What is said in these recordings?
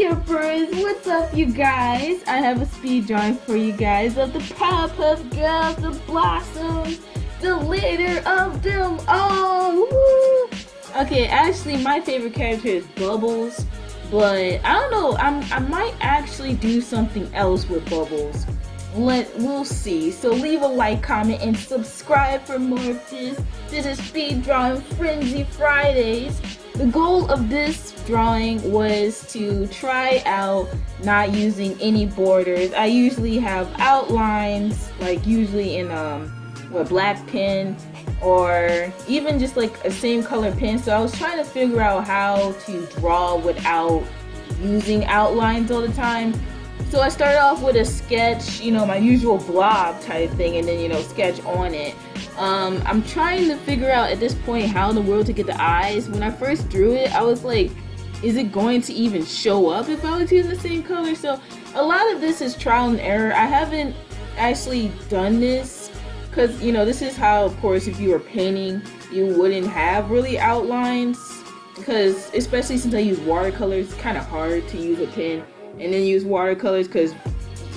Skippers, what's up you guys? I have a speed drawing for you guys of the Powerpuff Girls, the Blossoms, the leader of them all. Woo! Okay, actually my favorite character is Bubbles, but I don't know, I might actually do something else with Bubbles. We'll see. So leave a like, comment, and subscribe for more of this. This is Speed Drawing Frenzy Fridays. The goal of this drawing was to try out not using any borders. I usually have outlines, like usually in a black pen or even just like a same color pen. So I was trying to figure out how to draw without using outlines all the time. So I started off with a sketch, my usual blob type thing, and then, sketch on it. I'm trying to figure out at this point how in the world to get the eyes. When I first drew it, I was like, is it going to even show up if I was using the same color? So a lot of this is trial and error. I haven't actually done this because, this is how, of course, if you were painting, you wouldn't have really outlines, because especially since I use watercolors, it's kind of hard to use a pen and then use watercolors because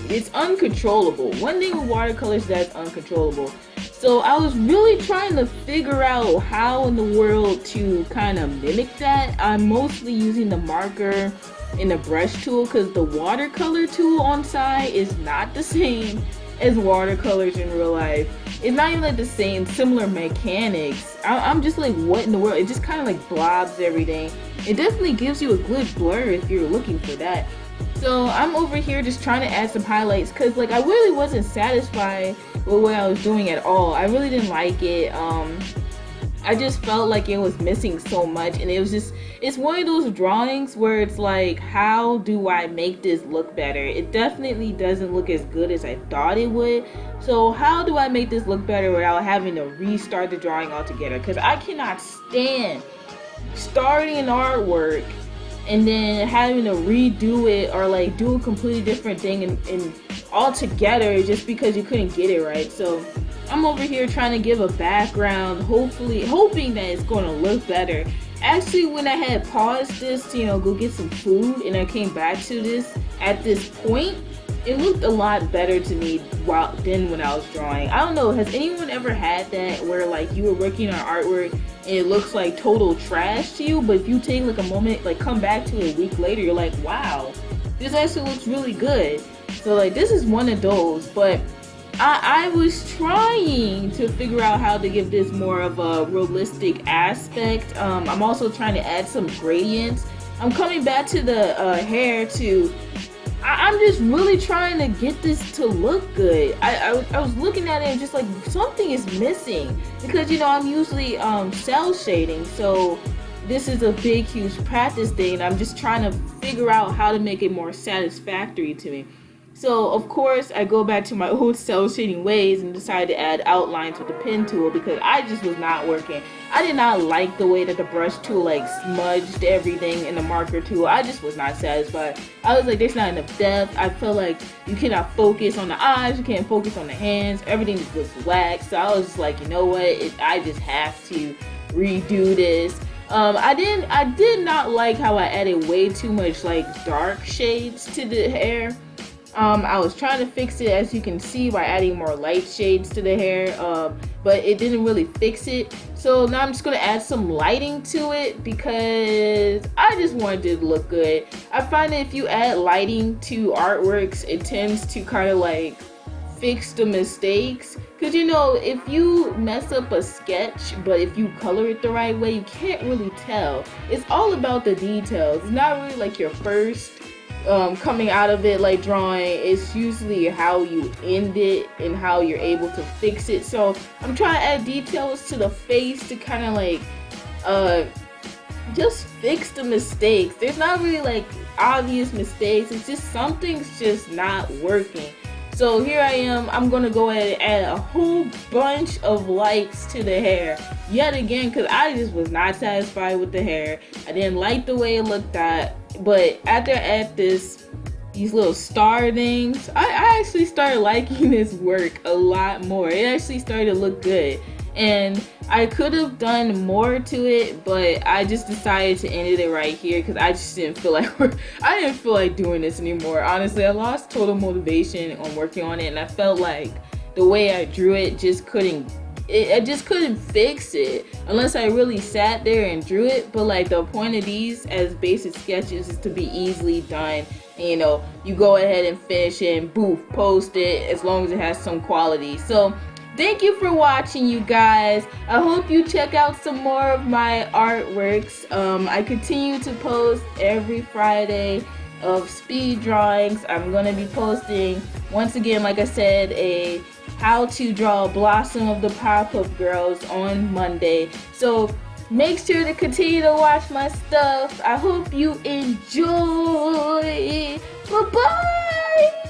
it's uncontrollable. One thing with watercolors that's uncontrollable. So I was really trying to figure out how in the world to kind of mimic that. I'm mostly using the marker and the brush tool because the watercolor tool on side is not the same as watercolors in real life. It's not even like the same, similar mechanics. I'm just like, what in the world? It just kind of like blobs everything. It definitely gives you a good blur if you're looking for that. So I'm over here just trying to add some highlights because like I really wasn't satisfied with what I was doing at all. I really didn't like it. I just felt like it was missing so much, and it's one of those drawings where it's like, how do I make this look better? It definitely doesn't look as good as I thought it would. So how do I make this look better without having to restart the drawing altogether? Because I cannot stand starting an artwork and then having to redo it or like do a completely different thing and all together just because you couldn't get it right. So I'm over here trying to give a background, hopefully hoping that it's going to look better. Actually, when I had paused this to go get some food and I came back to this at this point, it looked a lot better to me than when I was drawing. I don't know, has anyone ever had that where like you were working on artwork and it looks like total trash to you, but if you take like a moment, like come back to it a week later, you're like, wow, this actually looks really good. So like this is one of those, but I was trying to figure out how to give this more of a realistic aspect. I'm also trying to add some gradients. I'm coming back to the hair too. I'm just really trying to get this to look good. I was looking at it and just like something is missing because I'm usually cell shading, so this is a big huge practice thing and I'm just trying to figure out how to make it more satisfactory to me. So of course I go back to my old cell shading ways and decide to add outlines with the pen tool because I just was not working. I did not like the way that the brush tool like smudged everything in the marker tool. I just was not satisfied. I was like, there's not enough depth. I felt like you cannot focus on the eyes, you can't focus on the hands, everything was wax. So I was just like, you know what, I just have to redo this. I did not like how I added way too much like dark shades to the hair. I was trying to fix it, as you can see, by adding more light shades to the hair, but it didn't really fix it. So now I'm just going to add some lighting to it because I just wanted it to look good. I find that if you add lighting to artworks, it tends to kind of like fix the mistakes. Because if you mess up a sketch, but if you color it the right way, you can't really tell. It's all about the details. It's not really like your first coming out of it like drawing. It's usually how you end it and how you're able to fix it. So I'm trying to add details to the face to kind of like just fix the mistakes. There's not really like obvious mistakes, it's just something's just not working. So here I am, I'm gonna go ahead and add a whole bunch of lights to the hair yet again because I just was not satisfied with the hair. I didn't like the way it looked at. But after I add these little star things, I actually started liking this work a lot more. It actually started to look good. and I could have done more to it, but I just decided to end it right here because I just didn't feel like I didn't feel like doing this anymore. Honestly, I lost total motivation on working on it, and I felt like the way I drew it just couldn't. I just couldn't fix it unless I really sat there and drew it. But like the point of these as basic sketches is to be easily done. And, you know, you go ahead and finish it and boof, post it as long as it has some quality. So thank you for watching, you guys. I hope you check out some more of my artworks. I continue to post every Friday of speed drawings. I'm gonna be posting, once again, like I said, a how to draw Blossom of the Powerpuff Girls on Monday. So make sure to continue to watch my stuff. I hope you enjoy. Bye-bye.